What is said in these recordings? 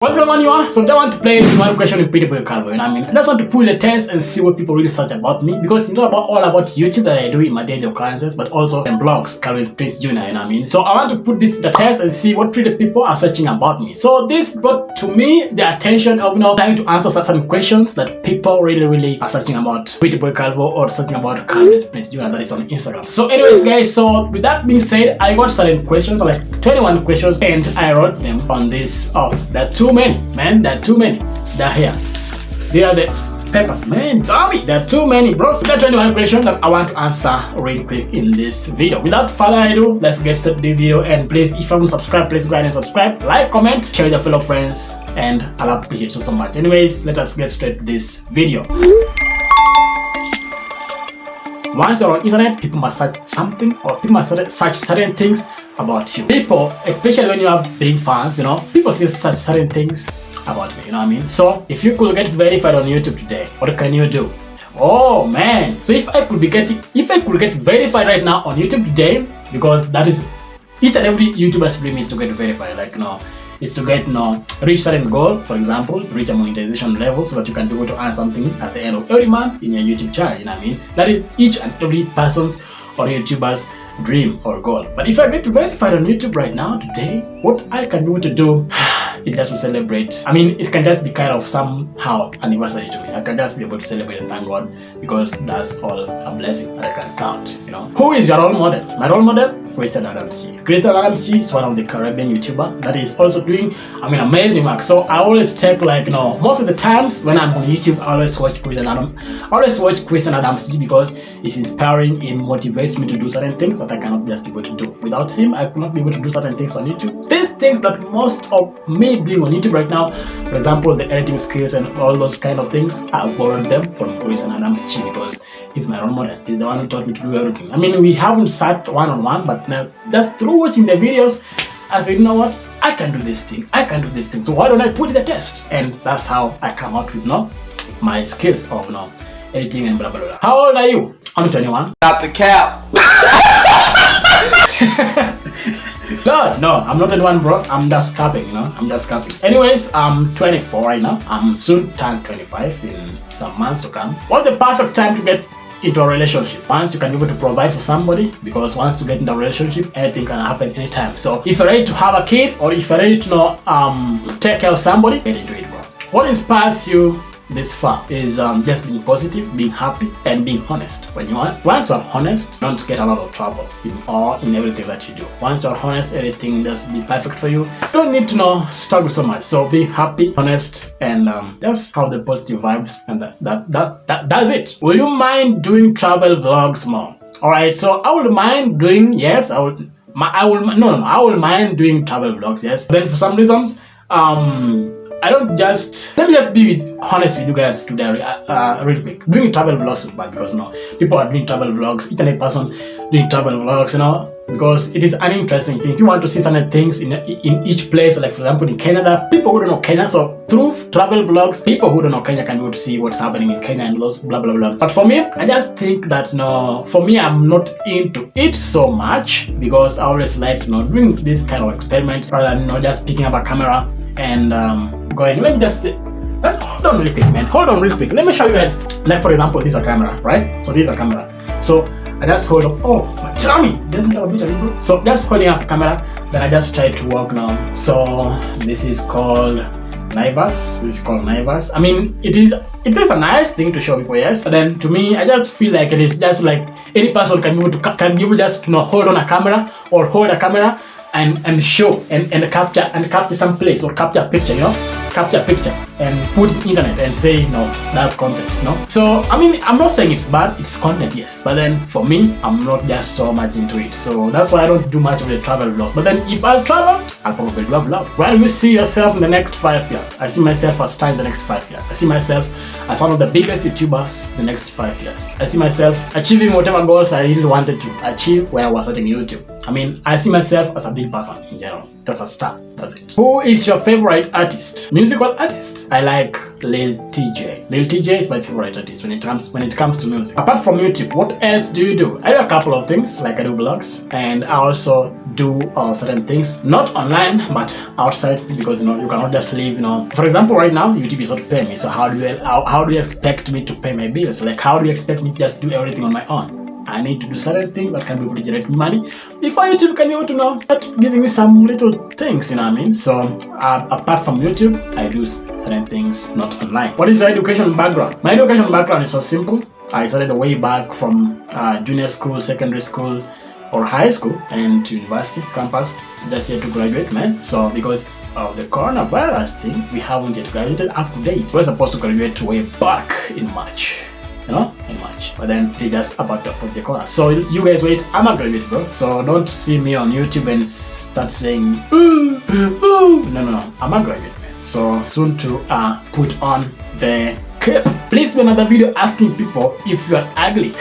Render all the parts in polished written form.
What's going on, you are? So I want to play one question with Peter Calvo, you know what I mean? I just want to pull the test and see what people really search about me, because it's not all about YouTube that I do in my daily occurrences, but also in blogs, Calvin Prince Jr., you know what I mean? So I want to put this the test and see what really people are searching about me. So this brought to me the attention of trying to answer certain questions that people really are searching about Peter Calvo or searching about Calvin Prince Jr. that is on Instagram. So anyways, guys, so with that being said, I got certain questions, like 21 questions, and I wrote them on this. Oh, there are too many, man. There are too many. They're here. They are the papers, man. Tell me, there are too many, bro. So there are 21 questions that I want to answer really quick in this video. Without further ado, let's get started the video. And please, if you haven't subscribed, please go ahead and subscribe, like, comment, share with your fellow friends, and I'll appreciate you so much. Anyways, let us get straight to this video. Once you're on internet, people must search something, or people must search certain things about you. People, especially when you have big fans, people still search certain things about me, you know what I mean? So if you could get verified on YouTube today, what can you do? Oh man, so if I could get verified right now on YouTube today, because that is each and every YouTuber's dream is to get verified, is to get reach certain goal, for example, reach a monetization level so that you can be able to earn something at the end of every month in your YouTube channel, you know what I mean? That is each and every person's or YouTuber's dream or goal. But if I get verified on YouTube right now today, what I can be able to do is just to celebrate. I mean, it can just be kind of somehow anniversary to me. I can just be able to celebrate and thank God, because that's all a blessing that I can count, Who is your role model? My role model? Christian Adams G. Christian Adams G is one of the Caribbean YouTuber that is also doing amazing work. So I always take most of the times when I'm on YouTube, I always watch Christian Adams G, because it's inspiring. It motivates me to do certain things that I cannot just be able to do. Without him, I could not be able to do certain things on YouTube. These things that most of me doing on YouTube right now, for example, the editing skills and all those kind of things, I borrowed them from Christian Adams G, because he's my role model. He's the one who taught me to do everything. I mean, we haven't sat one-on-one, but now just through watching the videos, I said, you know what? I can do this thing. I can do this thing. So why don't I put it to the test? And that's how I come out with my skills of editing and blah blah blah. How old are you? I'm 21. Not the cap. God, no, I'm not 21, bro. I'm just capping, I'm just capping. Anyways, I'm 24 right now. I'm soon turn 25 in some months to come. What's the perfect time to get into a relationship? Once you can be able to provide for somebody, because once you get into a relationship, anything can happen anytime. So if you're ready to have a kid, or if you're ready to take care of somebody, get into it, bro. What inspires you this far is just being positive, being happy, and being honest. Once you're honest, you don't get a lot of trouble in everything that you do. Once you're honest, everything just be perfect for you. You don't need to struggle so much. So be happy, honest, and just have the positive vibes, and that's it. Will you mind doing travel vlogs more? Alright, so I will mind doing, yes, I will mind doing travel vlogs, yes. But then for some reasons, let me just be honest with you guys today, really quick. Doing travel vlogs is bad, because people are doing travel vlogs, each and every person doing travel vlogs, because it is an interesting thing. If you want to see certain things in each place, like for example in Kenya, there are people who don't know Kenya, so through travel vlogs, people who don't know Kenya can be able to see what's happening in Kenya and those blah blah blah. But for me, I just think that for me, I'm not into it so much, because I always like doing this kind of experiment rather than just picking up a camera and going. Let me just hold on real quick, man. Hold on real quick. Let me show you guys. Like for example, this is a camera, right? So this is a camera. So I just hold up. Oh, my tummy doesn't have a bit of it. So just holding up the camera, then I just try to walk now. So this is called Naivas. This is called Naivas. I mean, it is a nice thing to show people, yes. But then to me, I just feel like it is just like any person can be able just hold on a camera, or hold a camera and show and capture some place, or capture a picture, capture a picture and put it internet and say that's content, So I mean, I'm not saying it's bad, it's content, yes, but then for me, I'm not just so much into it. So that's why I don't do much of the travel vlogs. But then if I travel, I'll probably do a vlog. Where do you see yourself in the next 5 years? I see myself as star in the next 5 years. I see myself as one of the biggest YouTubers in the next 5 years. I see myself achieving whatever goals I really wanted to achieve when I was starting YouTube. I mean, I see myself as a big person in general. Just a star, that's it. Who is your favorite artist? Musical artist? I like Lil TJ. Lil TJ is my favorite artist when it comes to music. Apart from YouTube, what else do you do? I do a couple of things, like I do vlogs, and I also do certain things, not online, but outside, because you cannot just live, For example, right now, YouTube is not paying me, so how do you expect me to pay my bills? Like, how do you expect me to just do everything on my own? I need to do certain things that can be able to generate money before YouTube can be able to start giving me some little things, So apart from YouTube, I do certain things not online. What is your education background? My education background is so simple. I started way back from junior school, secondary school, or high school, and to university campus this year to graduate, man. So because of the coronavirus thing, we haven't yet graduated up to date. We're supposed to graduate way back in March. In March, but then it's just about to approach the corner. So you guys wait, I'm a graduate, bro. So don't see me on YouTube and start saying, ooh, ooh. No, I'm a graduate, man. So soon to put on the cape. Please do another video asking people if you are ugly.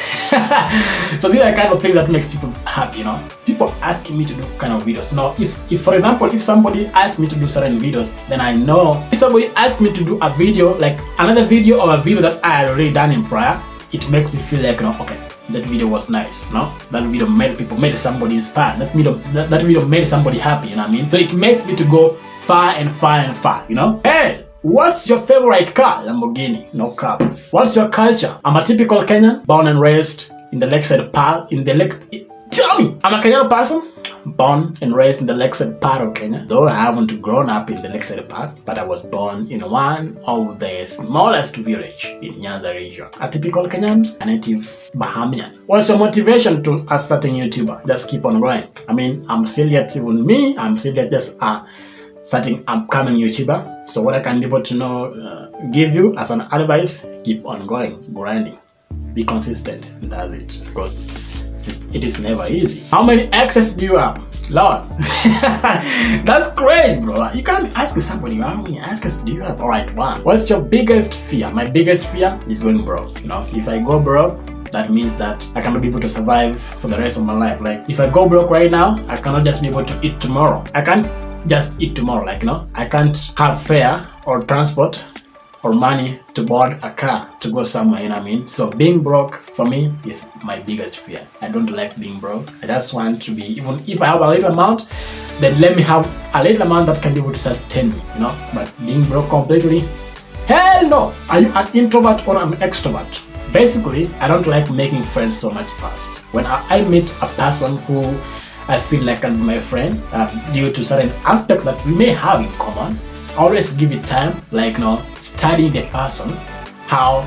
So these are kind of things that makes people happy, People asking me to do kind of videos. Now, if for example, if somebody asks me to do certain videos, then I know. If somebody asks me to do a video, like another video or a video that I had already done in prior, it makes me feel like, okay, that video was nice, That video made somebody inspired. That video made somebody happy, So it makes me to go far and far and far, Hey! What's your favorite car? Lamborghini, no cap. What's your culture? I'm a typical Kenyan, born and raised in the Lakeside Park. Tell me, I'm a Kenyan person, born and raised in the Lakeside part of Kenya. Though I haven't grown up in the Lakeside part, but I was born in one of the smallest village in Nyanza region. A typical Kenyan, a native Bahamian. What's your motivation to a certain YouTuber? Just keep on going. I mean, I'm still yet just starting upcoming YouTuber. So what I can be able to give you as an advice, keep on going, grinding, be consistent, and that's it. Because it is never easy. How many exes do you have? Lord, that's crazy, bro. You can't ask somebody how many exes do you have. Alright, one. What's your biggest fear? My biggest fear is going broke. If I go broke, that means that I cannot be able to survive for the rest of my life. Like, if I go broke right now, I cannot just be able to eat tomorrow. I can't just eat tomorrow, I can't have fare or transport or money to board a car to go somewhere, So being broke for me is my biggest fear. I don't like being broke. I just want to be, even if I have a little amount, then let me have a little amount that can be able to sustain me, But being broke completely, hell no. Are you an introvert or an extrovert? Basically, I don't like making friends so much fast. When I meet a person who I feel like can be my friend, due to certain aspects that we may have in common, always give it time, studying the person, how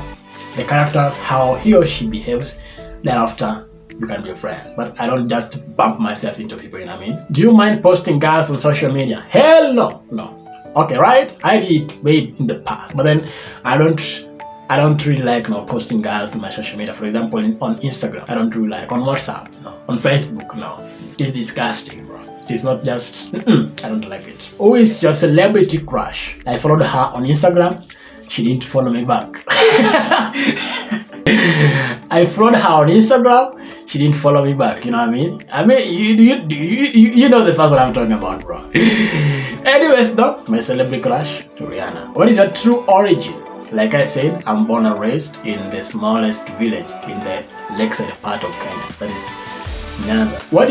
the characters, how he or she behaves. Thereafter, you can be friends. But I don't just bump myself into people, Do you mind posting girls on social media? Hell no. Okay, right? I did way in the past, but then I don't really like posting girls on my social media. For example, on Instagram, I don't really like. On WhatsApp, no. On Facebook, no. It's disgusting, bro. It's not just, I don't like it. Who is your celebrity crush? I followed her on Instagram. She didn't follow me back. I followed her on Instagram. She didn't follow me back. You know what I mean? You know the person I'm talking about, bro. Anyways, though, my celebrity crush, Rihanna. What is your true origin? Like I said, I'm born and raised in the smallest village in the Lakeside part of Kenya. That is Nyanza. When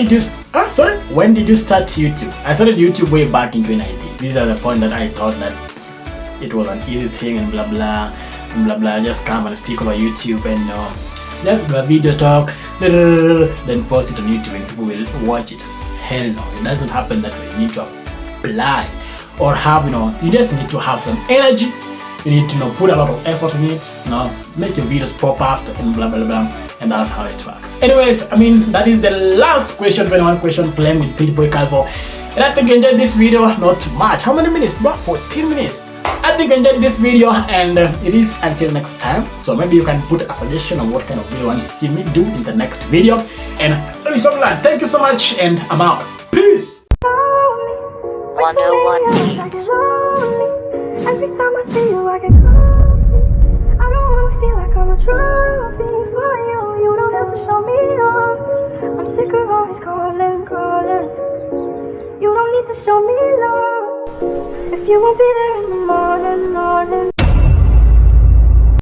did you start YouTube? I started YouTube way back in 2019. These are the point that I thought that it was an easy thing and blah blah blah blah. Just come and speak over YouTube and just do a video talk, then post it on YouTube and people will watch it. Hell no, it doesn't happen that way. You need to apply or have you just need to have some energy. You need to put a lot of effort in it, make your videos pop up and blah blah blah, and that's how it works. Anyways, that is the last question, 21 question, playing with Pretty Boy Calvo. And I think you enjoyed this video, not much. How many minutes? About 14 minutes. I think you enjoyed this video, and it is until next time. So maybe you can put a suggestion on what kind of video you want to see me do in the next video. And I'll be so glad. Thank you so much, and I'm out. Peace. 101 Beats. Every time I see you, I get coffee. I don't wanna feel like I'm a trophy for you. You don't have to show me off. I'm sick of always calling, show me love. If you won't be there in the morning, morning,